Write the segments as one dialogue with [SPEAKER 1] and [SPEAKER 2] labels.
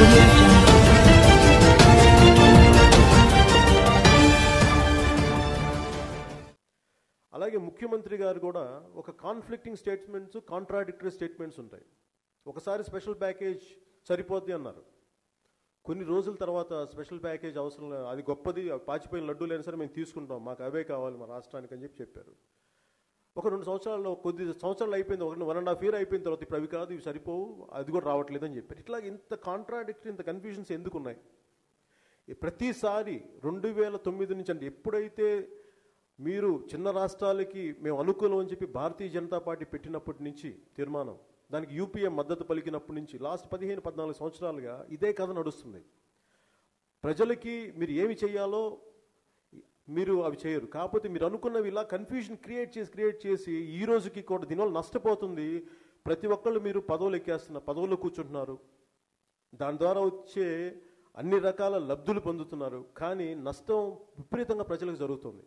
[SPEAKER 1] audio jungle.
[SPEAKER 2] అలాగే ముఖ్యమంత్రి గారు కూడా ఒక కాన్ఫ్లిక్టింగ్ స్టేట్మెంట్స్, కాంట్రాడిక్టరీ స్టేట్మెంట్స్ ఉంటాయి. ఒకసారి స్పెషల్ ప్యాకేజ్ సరిపోద్ది అన్నారు, కొన్ని రోజుల తర్వాత స్పెషల్ ప్యాకేజ్ అవసరం లేదు, అది గొప్పది, పాచిపోయిన లడ్డూ లేని సరే మేము తీసుకుంటాం, మాకు అవే కావాలి మా రాష్ట్రానికి అని చెప్పారు. ఒక 2 సంవత్సరాల్లో, కొద్ది సంవత్సరాలు అయిపోయింది, 1.5 years అయిపోయిన తర్వాత ఇప్పుడు అవి కాదు, ఇవి సరిపోవు, అది కూడా రావట్లేదని చెప్పారు. ఇట్లా ఇంత కాంట్రాడిక్టరీ, ఇంత కన్ఫ్యూజన్స్ ఎందుకు ఉన్నాయి? ప్రతిసారి 2009 నుంచి అంటే ఎప్పుడైతే మీరు చిన్న రాష్ట్రాలకి మేము అనుకూలం అని చెప్పి భారతీయ జనతా పార్టీ పెట్టినప్పటి నుంచి తీర్మానం, దానికి యూపీఏ మద్దతు పలికినప్పటి నుంచి లాస్ట్ 15-14 సంవత్సరాలుగా ఇదే కథ నడుస్తుంది. ప్రజలకి మీరు ఏమి చేయాలో మీరు అవి చేయరు, కాకపోతే మీరు అనుకున్నవి ఇలా కన్ఫ్యూజన్ క్రియేట్ చేసి ఈ రోజుకి కూడా దీనివల్ల నష్టపోతుంది. ప్రతి ఒక్కళ్ళు మీరు పదవులు కూర్చుంటున్నారు, దాని ద్వారా వచ్చే అన్ని రకాల లబ్ధులు పొందుతున్నారు, కానీ నష్టం విపరీతంగా ప్రజలకు జరుగుతుంది.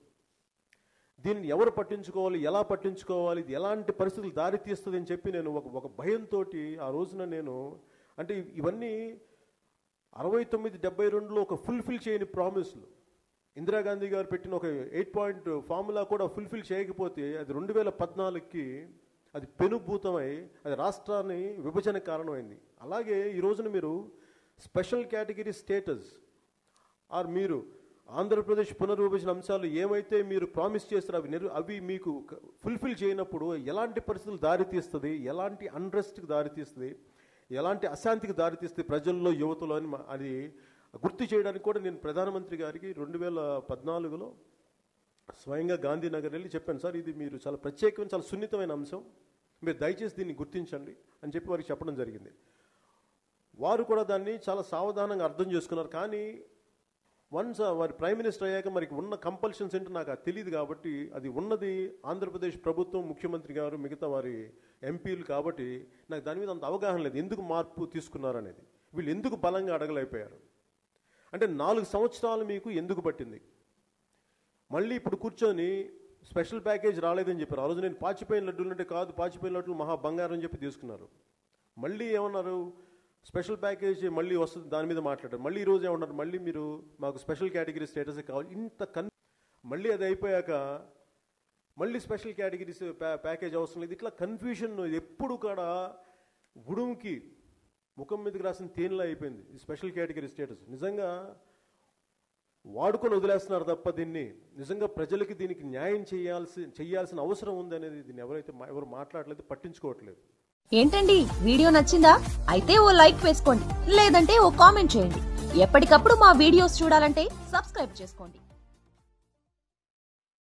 [SPEAKER 2] దీన్ని ఎవరు పట్టించుకోవాలి, ఎలా పట్టించుకోవాలి, ఇది ఎలాంటి పరిస్థితులు దారి తీస్తుంది అని చెప్పి నేను ఒక భయంతో ఆ రోజున నేను అంటే ఇవన్నీ 69-72లో ఒక ఫుల్ఫిల్ చేయని ప్రామిస్లు, ఇందిరాగాంధీ గారు పెట్టిన ఒక 8-point ఫార్ములా కూడా ఫుల్ఫిల్ చేయకపోతే అది 2014కి అది పెనుభూతమై అది రాష్ట్రాన్ని విభజన కారణమైంది. అలాగే ఈ రోజున మీరు స్పెషల్ కేటగిరీ స్టేటస్ ఆర్ మీరు ఆంధ్రప్రదేశ్ పునర్విభజన అంశాలు ఏమైతే మీరు ప్రామిస్ చేస్తారో అవి మీకు ఫుల్ఫిల్ చేయనప్పుడు ఎలాంటి పరిస్థితులు దారితీస్తుంది, ఎలాంటి అన్రెస్ట్కి దారితీస్తుంది, ఎలాంటి అశాంతికి దారితీస్తుంది ప్రజల్లో, యువతలో అని అది గుర్తు చేయడానికి కూడా నేను ప్రధానమంత్రి గారికి 2014లో స్వయంగా గాంధీనగర్ వెళ్ళి చెప్పాను, సార్ ఇది మీరు చాలా ప్రత్యేకమైన చాలా సున్నితమైన అంశం, మీరు దయచేసి దీన్ని గుర్తించండి అని చెప్పి వారికి చెప్పడం జరిగింది. వారు కూడా దాన్ని చాలా సావధానంగా అర్థం చేసుకున్నారు. కానీ వన్స్ వారి ప్రైమ్ మినిస్టర్ అయ్యాక మరి ఉన్న కంపల్షన్స్ ఏంటో నాకు అది తెలియదు, కాబట్టి అది ఉన్నది ఆంధ్రప్రదేశ్ ప్రభుత్వం, ముఖ్యమంత్రి గారు, మిగతా వారి ఎంపీలు, కాబట్టి నాకు దాని మీద అంత అవగాహన లేదు ఎందుకు మార్పు తీసుకున్నారు అనేది, వీళ్ళు ఎందుకు బలంగా అడగలేకపోయారు అంటే 4 సంవత్సరాలు మీకు ఎందుకు పట్టింది. మళ్ళీ ఇప్పుడు కూర్చొని స్పెషల్ ప్యాకేజ్ రాలేదని చెప్పారు. ఆ రోజు నేను పాచిపోయిన లడ్డూలు అంటే కాదు, పాచిపోయిన లడ్డూలు మహా బంగారం అని చెప్పి తీసుకున్నారు. మళ్ళీ ఏమన్నారు, స్పెషల్ ప్యాకేజ్ మళ్ళీ వస్తుంది, దాని మీద మాట్లాడారు. మళ్ళీ ఈరోజు ఏమన్నారు, మళ్ళీ మీరు మాకు స్పెషల్ కేటగిరీ స్టేటస్ కావాలి, ఇంత మళ్ళీ అది అయిపోయాక మళ్ళీ స్పెషల్ కేటగిరీస్ ప్యాకేజ్ అవసరం లేదు. ఇట్లా కన్ఫ్యూషన్ ఎప్పుడు కూడా గుడుంకి ముఖం మీదకి రాసిన తేనెలా అయిపోయింది ఈ స్పెషల్ కేటగిరీ స్టేటస్. నిజంగా వాడుకొని వదిలేస్తున్నారు తప్ప దీన్ని నిజంగా ప్రజలకి దీనికి న్యాయం చేయాల్సిన అవసరం ఉంది అనేది దీన్ని ఎవరు మాట్లాడలేదు, పట్టించుకోవట్లేదు.
[SPEAKER 1] ఏంటండి వీడియో నచ్చిందా? అయితే ఓ లైక్ వేసుకోండి, లేదంటే ఓ కామెంట్ చేయండి. ఎప్పటికప్పుడు మా వీడియోస్ చూడాలంటే సబ్స్క్రైబ్ చేసుకోండి.